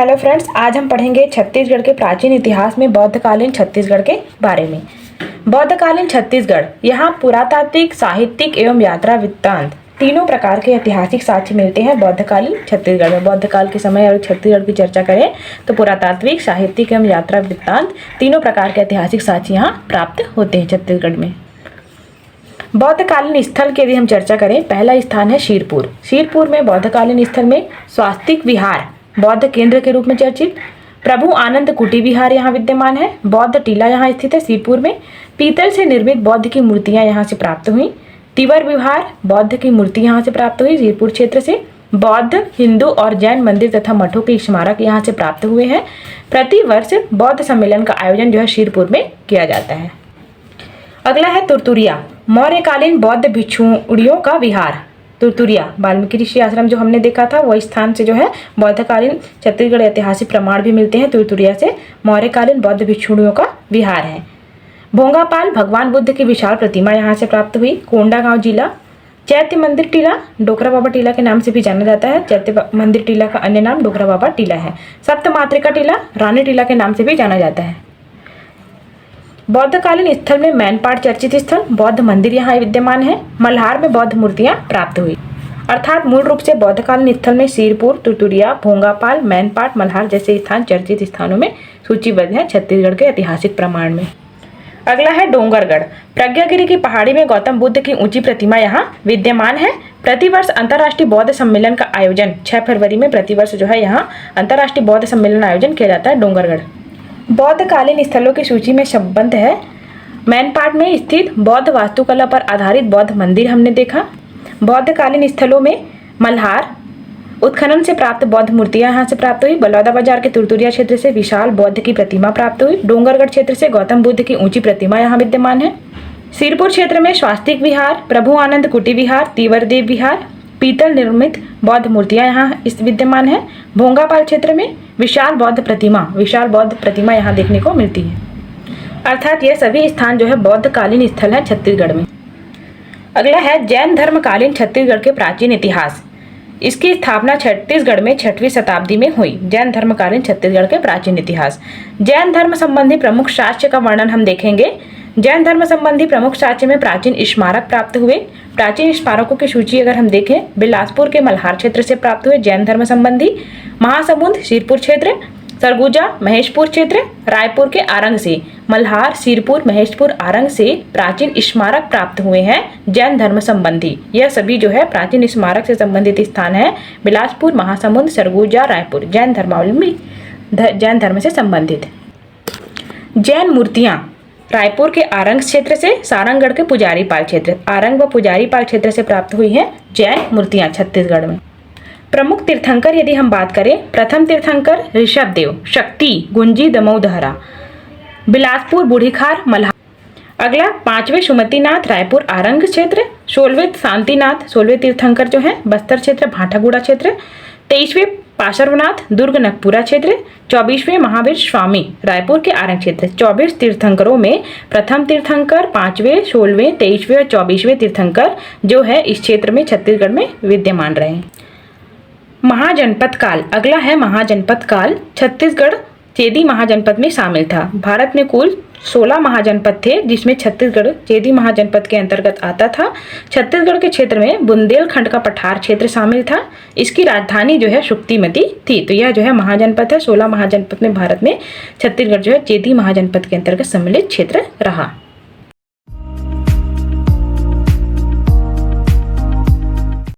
Hello friends, आज हम पढ़ेंगे छत्तीसगढ़ के प्राचीन इतिहास में बौद्धकालीन छत्तीसगढ़ के बारे में। बौद्धकालीन छत्तीसगढ़, यहाँ पुरातात्विक, साहित्यिक एवं यात्रा वृत्तांत तीनों प्रकार के ऐतिहासिक साक्ष्य मिलते हैं। बौद्धकालीन छत्तीसगढ़ में बौद्धकाल के समय और छत्तीसगढ़ की चर्चा करें तो पुरातात्विक, साहित्यिक एवं यात्रा वृत्तांत तीनों प्रकार के ऐतिहासिक साक्ष्य यहाँ प्राप्त होते हैं छत्तीसगढ़ में। बौद्धकालीन स्थल की यदि हम चर्चा करें, पहला स्थान है शीरपुर। शीरपुर में बौद्धकालीन स्थल में स्वास्तिक विहार बौद्ध केंद्र के रूप में चर्चित प्रभु आनंद कुटी विहार यहाँ विद्यमान है। बौद्ध टीला यहाँ स्थित है शीरपुर में। पीतल से निर्मित बौद्ध की मूर्तियां यहाँ से प्राप्त हुई। तिवर विहार बौद्ध की मूर्ति यहाँ से प्राप्त हुई शीरपुर क्षेत्र से। बौद्ध, हिंदू और जैन मंदिर तथा मठों के स्मारक यहाँ से प्राप्त हुए हैं। प्रति वर्ष बौद्ध सम्मेलन का आयोजन जो है शीरपुर में किया जाता है। अगला है तुरतुरिया, मौर्यकालीन बौद्ध भिक्षुणियों का विहार। तुरतुरिया वाल्मीकि ऋषि आश्रम जो हमने देखा था, वही स्थान से जो है बौद्धकालीन छत्तीसगढ़ ऐतिहासिक प्रमाण भी मिलते हैं। तुरतुरिया से मौर्यकालीन बौद्ध भिक्षुणियों का विहार है। भोंगापाल भगवान बुद्ध की विशाल प्रतिमा यहाँ से प्राप्त हुई। कोंडागांव जिला। चैत्य मंदिर टीला डोकरा बाबा टीला के नाम से भी जाना जाता है। चैत्य मंदिर टीला का अन्य नाम डोकरा बाबा टीला है। सप्तमात्रिका टीला रानी टीला के नाम से भी जाना जाता है। बौद्धकालीन स्थल में मैनपाट चर्चित स्थल, बौद्ध मंदिर यहाँ विद्यमान है। मल्हार में बौद्ध मूर्तियां प्राप्त हुई। अर्थात मूल रूप से बौद्धकालीन स्थल में शीरपुर, तुरतुरिया, भोंगापाल, मैनपाट, मल्हार जैसे स्थान चर्चित स्थानों में सूचीबद्ध है छत्तीसगढ़ के ऐतिहासिक प्रमाण में। अगला है डोंगरगढ़। प्रज्ञागिरी की पहाड़ी में गौतम बुद्ध की ऊंची प्रतिमा यहाँ विद्यमान है। प्रतिवर्ष अंतर्राष्ट्रीय बौद्ध सम्मेलन का आयोजन 6 फरवरी में प्रतिवर्ष जो है यहाँ अंतर्राष्ट्रीय बौद्ध सम्मेलन आयोजन किया जाता है डोंगरगढ़। बौद्धकालीन स्थलों की सूची में शब्दबंद है। मैनपाट में स्थित बौद्ध वास्तुकला पर आधारित बौद्ध मंदिर हमने देखा। बौद्धकालीन स्थलों में मल्हार, उत्खनन से प्राप्त बौद्ध मूर्तियां यहाँ से प्राप्त हुई। बलौदाबाजार के तुरतुरिया क्षेत्र से विशाल बौद्ध की प्रतिमा प्राप्त हुई। डोंगरगढ़ क्षेत्र से गौतम बुद्ध की ऊंची प्रतिमा यहाँ विद्यमान है। शीरपुर क्षेत्र में स्वास्तिक विहार, प्रभु आनंद कुटी विहार, तीवरदेव विहार, पीतल निर्मित बौद्ध मूर्तियां यहाँ विद्यमान है। भोंगापाल क्षेत्र में विशाल बौद्ध प्रतिमा यहाँ देखने को मिलती है। अर्थात ये सभी स्थान जो है बौद्धकालीन स्थल है छत्तीसगढ़ में। अगला है जैन धर्मकालीन छत्तीसगढ़ के प्राचीन इतिहास। इसकी स्थापना छत्तीसगढ़ में 6वीं शताब्दी में हुई। जैन धर्मकालीन छत्तीसगढ़ के प्राचीन इतिहास। जैन धर्म संबंधी प्रमुख साक्ष्य का वर्णन हम देखेंगे। जैन धर्म संबंधी प्रमुख साक्ष्य में प्राचीन स्मारक प्राप्त हुए। प्राचीन स्मारकों की सूची अगर हम देखें, बिलासपुर के मल्हार क्षेत्र से प्राप्त हुए जैन धर्म संबंधी, महासमुंद शीरपुर क्षेत्र, सरगुजा महेशपुर क्षेत्र, रायपुर के आरंग से, मल्हार, शीरपुर, महेशपुर, आरंग से प्राचीन स्मारक प्राप्त हुए हैं जैन धर्म संबंधी। यह सभी जो है प्राचीन स्मारक से संबंधित स्थान है। बिलासपुर, महासमुंद, सरगुजा, रायपुर जैन धर्मावलंबी जैन धर्म से संबंधित। जैन मूर्तियां रायपुर के आरंग क्षेत्र से, सारंगगढ़ के पुजारीपाल क्षेत्र, आरंग व पुजारीपाल क्षेत्र से प्राप्त हुई हैं जैन मूर्तियां छत्तीसगढ़ में। प्रमुख तीर्थंकर यदि हम बात करें, प्रथम तीर्थंकर ऋषभदेव, शक्ति, गुंजी, दमोदहरा, बिलासपुर, बूढ़ीखार, मल्हार। अगला 5वें सुमतिनाथ, रायपुर आरंग क्षेत्र। 16वें शांतिनाथ, 16वें तीर्थंकर जो है बस्तर क्षेत्र, भाटागुड़ा क्षेत्र। 23वें पार्श्वनाथ, दुर्ग, नगपुरा क्षेत्र। 24वें महावीर स्वामी, रायपुर के आरंग क्षेत्र। 24 तीर्थंकरों में प्रथम तीर्थंकर, 5वें, 16वें, 23वें और 24वें तीर्थंकर जो है इस क्षेत्र में छत्तीसगढ़ में विद्यमान रहे। महाजनपद काल। अगला है महाजनपद काल। छत्तीसगढ़ चेदी महाजनपद में शामिल था। भारत में कुल 16 महाजनपद थे, जिसमें छत्तीसगढ़ चेदी महाजनपद के अंतर्गत आता था। छत्तीसगढ़ के क्षेत्र में बुंदेलखंड का पठार क्षेत्र शामिल था। इसकी राजधानी जो है शुक्तिमती थी। तो यह जो है महाजनपद है। 16 महाजनपद में भारत में छत्तीसगढ़ जो है चेदी महाजनपद के अंतर्गत सम्मिलित क्षेत्र रहा।